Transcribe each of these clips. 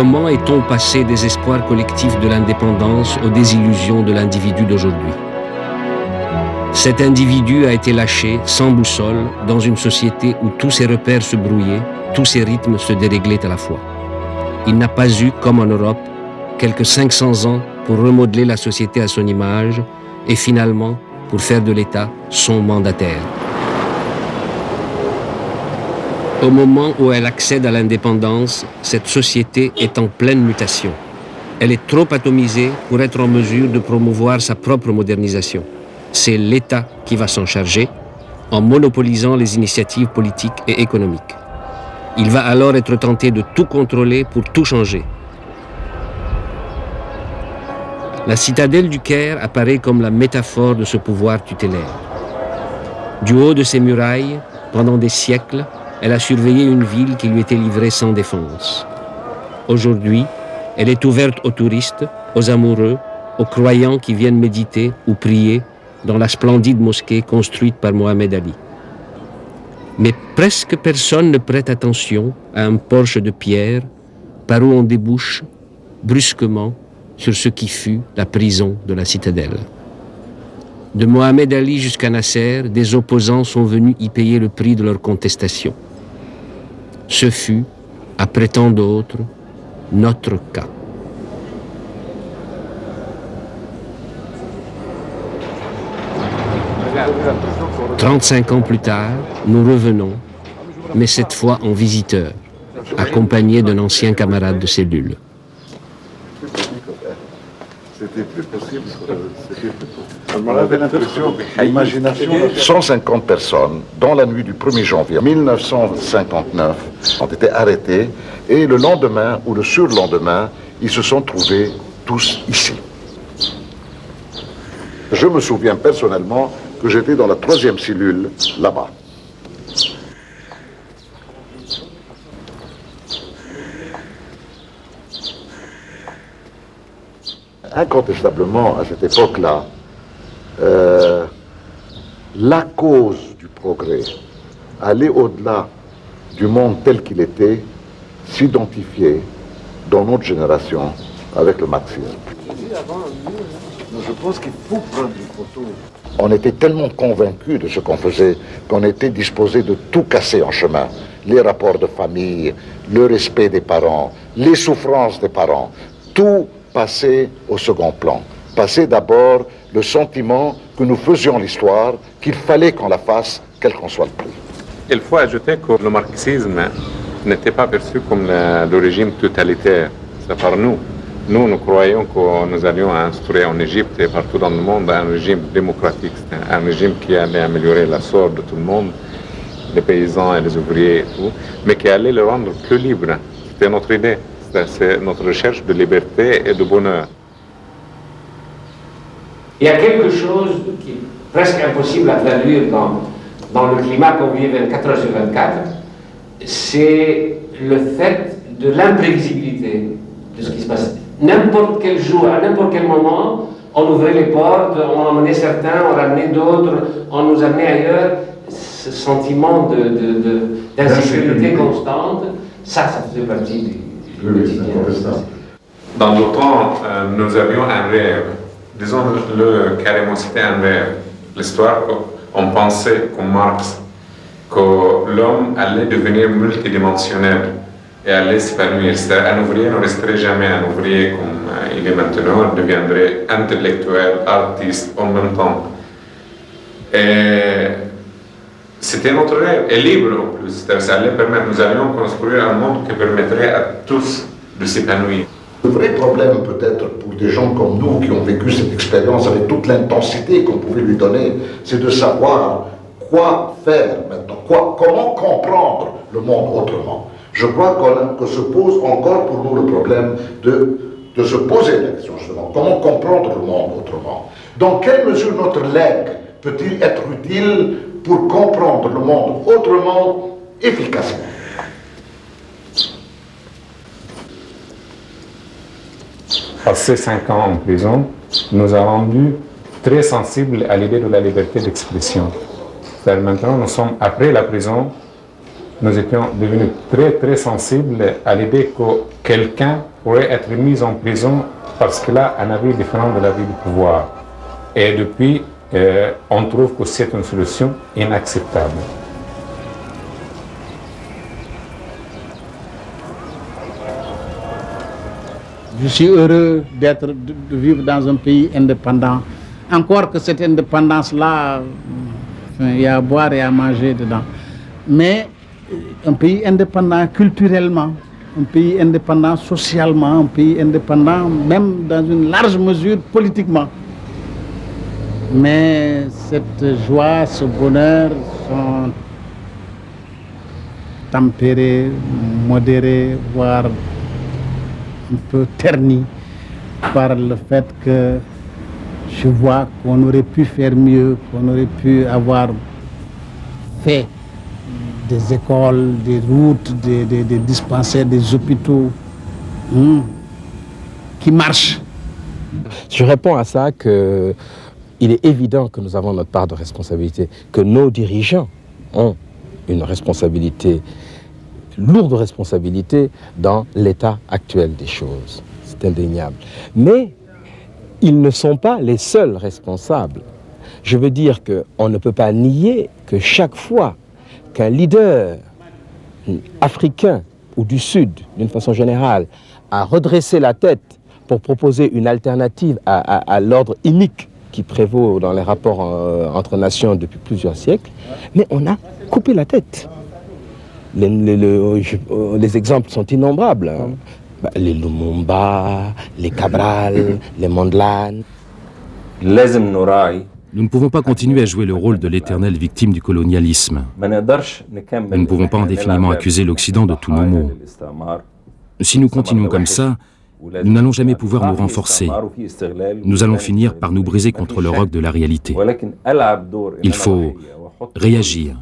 Comment est-on passé des espoirs collectifs de l'indépendance aux désillusions de l'individu d'aujourd'hui? Cet individu a été lâché, sans boussole, dans une société où tous ses repères se brouillaient, tous ses rythmes se déréglaient à la fois. Il n'a pas eu, comme en Europe, quelques 500 ans pour remodeler la société à son image et finalement pour faire de l'État son mandataire. Au moment où elle accède à l'indépendance, cette société est en pleine mutation. Elle est trop atomisée pour être en mesure de promouvoir sa propre modernisation. C'est l'État qui va s'en charger, en monopolisant les initiatives politiques et économiques. Il va alors être tenté de tout contrôler pour tout changer. La citadelle du Caire apparaît comme la métaphore de ce pouvoir tutélaire. Du haut de ses murailles, pendant des siècles, elle a surveillé une ville qui lui était livrée sans défense. Aujourd'hui, elle est ouverte aux touristes, aux amoureux, aux croyants qui viennent méditer ou prier dans la splendide mosquée construite par Mohamed Ali. Mais presque personne ne prête attention à un porche de pierre par où on débouche brusquement sur ce qui fut la prison de la citadelle. De Mohamed Ali jusqu'à Nasser, des opposants sont venus y payer le prix de leur contestation. Ce fut, après tant d'autres, notre cas. « 35 ans plus tard, nous revenons, mais cette fois en visiteurs, accompagnés d'un ancien camarade de cellule. C'était plus possible. On avait l'impression, l'imagination. 150 personnes, dans la nuit du 1er janvier 1959, ont été arrêtées et le lendemain ou le surlendemain, ils se sont trouvés tous ici. Je me souviens personnellement que j'étais dans la 3e cellule, là-bas. Incontestablement, à cette époque-là, la cause du progrès, aller au-delà du monde tel qu'il était, s'identifiait dans notre génération avec le marxisme. Je pense qu'il faut prendre une photo. On était tellement convaincus de ce qu'on faisait qu'on était disposé de tout casser en chemin. Les rapports de famille, le respect des parents, les souffrances des parents, tout passer au second plan. Passer d'abord le sentiment que nous faisions l'histoire, qu'il fallait qu'on la fasse, quel qu'en soit le prix. Il faut ajouter que le marxisme n'était pas perçu comme le régime totalitaire. C'est par nous. Nous croyons que nous allions instaurer en Égypte et partout dans le monde un régime démocratique, un régime qui allait améliorer la sort de tout le monde, les paysans et les ouvriers et tout, mais qui allait le rendre plus libre. C'était notre idée. C'est notre recherche de liberté et de bonheur. Il y a quelque chose qui est presque impossible à traduire dans le climat qu'on vit 24 heures sur 24, c'est le fait de l'imprévisibilité de ce qui se passe. N'importe quel jour, à n'importe quel moment, on ouvrait les portes, on emmenait certains, on ramenait d'autres, on nous amenait ailleurs. Ce sentiment d'insécurité constante, ça faisait partie du Dans le temps, nous avions un rêve. Disons-le carrément, c'était un rêve. L'histoire, on pensait, comme Marx, que l'homme allait devenir multidimensionnel et allait s'épanouir. Un ouvrier ne resterait jamais un ouvrier comme il est maintenant, il deviendrait intellectuel, artiste en même temps. Et c'était notre rêve, et libre en plus. Ça allait permettre, nous allions construire un monde qui permettrait à tous de s'épanouir. Le vrai problème peut-être pour des gens comme nous qui ont vécu cette expérience avec toute l'intensité qu'on pouvait lui donner, c'est de savoir quoi faire maintenant, comment comprendre le monde autrement. Je crois que se pose encore pour nous le problème de se poser la question justement, comment comprendre le monde autrement. Dans quelle mesure notre legs peut-il être utile pour comprendre le monde autrement, efficacement? Passé 5 ans en prison, nous a rendu très sensibles à l'idée de la liberté d'expression. C'est-à-dire maintenant, nous sommes après la prison, nous étions devenus très sensibles à l'idée que quelqu'un pourrait être mis en prison parce qu'il a un avis différent de l'avis du pouvoir. Et depuis, on trouve que c'est une solution inacceptable. Je suis heureux de vivre dans un pays indépendant. Encore que cette indépendance-là, il y a à boire et à manger dedans. Mais un pays indépendant culturellement, un pays indépendant socialement, un pays indépendant même dans une large mesure politiquement. Mais cette joie, ce bonheur sont tempérés, modérés, voire un peu ternis par le fait que je vois qu'on aurait pu faire mieux, qu'on aurait pu avoir fait des écoles, des routes, des dispensaires, des hôpitaux qui marchent. Je réponds à ça qu'il est évident que nous avons notre part de responsabilité, que nos dirigeants ont une responsabilité, lourde responsabilité dans l'état actuel des choses. C'est indéniable. Mais ils ne sont pas les seuls responsables. Je veux dire qu'on ne peut pas nier que chaque fois qu'un leader africain ou du Sud, d'une façon générale, a redressé la tête pour proposer une alternative à l'ordre inique qui prévaut dans les rapports entre nations depuis plusieurs siècles, mais on a coupé la tête. Les exemples sont innombrables. Les Lumumba, les Cabral, les Mondlane. Nous ne pouvons pas continuer à jouer le rôle de l'éternelle victime du colonialisme. Nous ne pouvons pas indéfiniment accuser l'Occident de tous nos maux. Si nous continuons comme ça, nous n'allons jamais pouvoir nous renforcer. Nous allons finir par nous briser contre le roc de la réalité. Il faut réagir.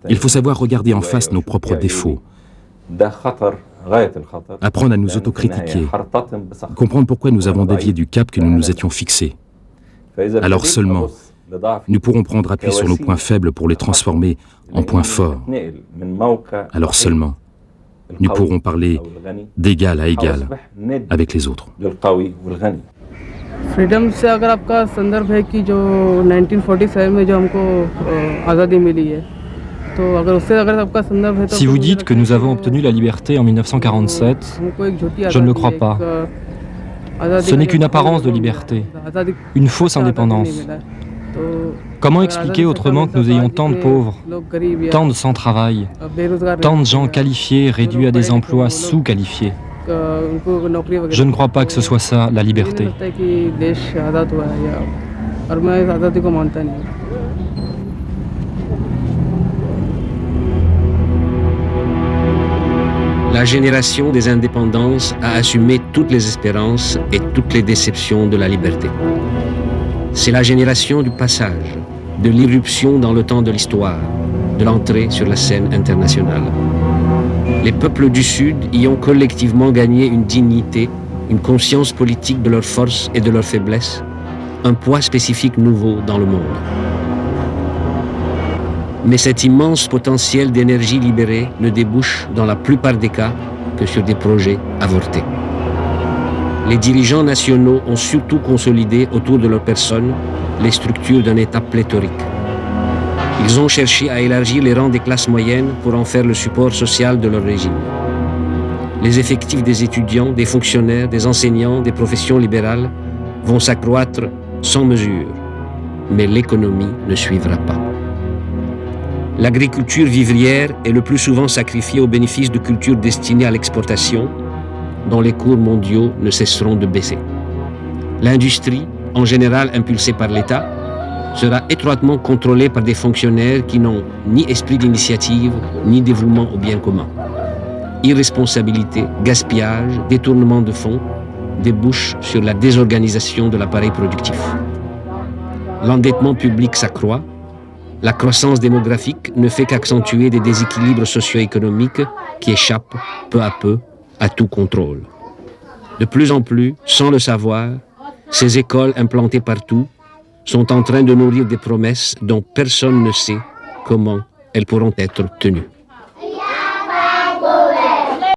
Il faut savoir regarder en face nos propres défauts. Apprendre à nous autocritiquer. Comprendre pourquoi nous avons dévié du cap que nous nous étions fixés. Alors seulement, nous pourrons prendre appui sur nos points faibles pour les transformer en points forts. Alors seulement, nous pourrons parler d'égal à égal avec les autres. Freedom से अगर आपका संदर्भ है कि जो 1947 में जो हमको आज़ादी मिली है तो अगर उससे अगर आपका संदर्भ है तो Si vous dites que nous avons obtenu la liberté en 1947, je ne le crois pas. Ce n'est qu'une apparence de liberté, une fausse indépendance. Comment expliquer autrement que nous ayons tant de pauvres, tant de sans-travail, tant de gens qualifiés réduits à des emplois sous-qualifiés? Je ne crois pas que ce soit ça, la liberté. La génération des indépendances a assumé toutes les espérances et toutes les déceptions de la liberté. C'est la génération du passage, de l'irruption dans le temps de l'histoire, de l'entrée sur la scène internationale. Les peuples du Sud y ont collectivement gagné une dignité, une conscience politique de leurs forces et de leurs faiblesses, un poids spécifique nouveau dans le monde. Mais cet immense potentiel d'énergie libérée ne débouche dans la plupart des cas que sur des projets avortés. Les dirigeants nationaux ont surtout consolidé autour de leur personne les structures d'un État pléthorique. Ils ont cherché à élargir les rangs des classes moyennes pour en faire le support social de leur régime. Les effectifs des étudiants, des fonctionnaires, des enseignants, des professions libérales vont s'accroître sans mesure, mais l'économie ne suivra pas. L'agriculture vivrière est le plus souvent sacrifiée au bénéfice de cultures destinées à l'exportation, dont les cours mondiaux ne cesseront de baisser. L'industrie, en général impulsée par l'État, sera étroitement contrôlée par des fonctionnaires qui n'ont ni esprit d'initiative, ni dévouement au bien commun. Irresponsabilité, gaspillage, détournement de fonds débouchent sur la désorganisation de l'appareil productif. L'endettement public s'accroît. La croissance démographique ne fait qu'accentuer des déséquilibres socio-économiques qui échappent peu à peu à tout contrôle. De plus en plus, sans le savoir, ces écoles implantées partout sont en train de nourrir des promesses dont personne ne sait comment elles pourront être tenues.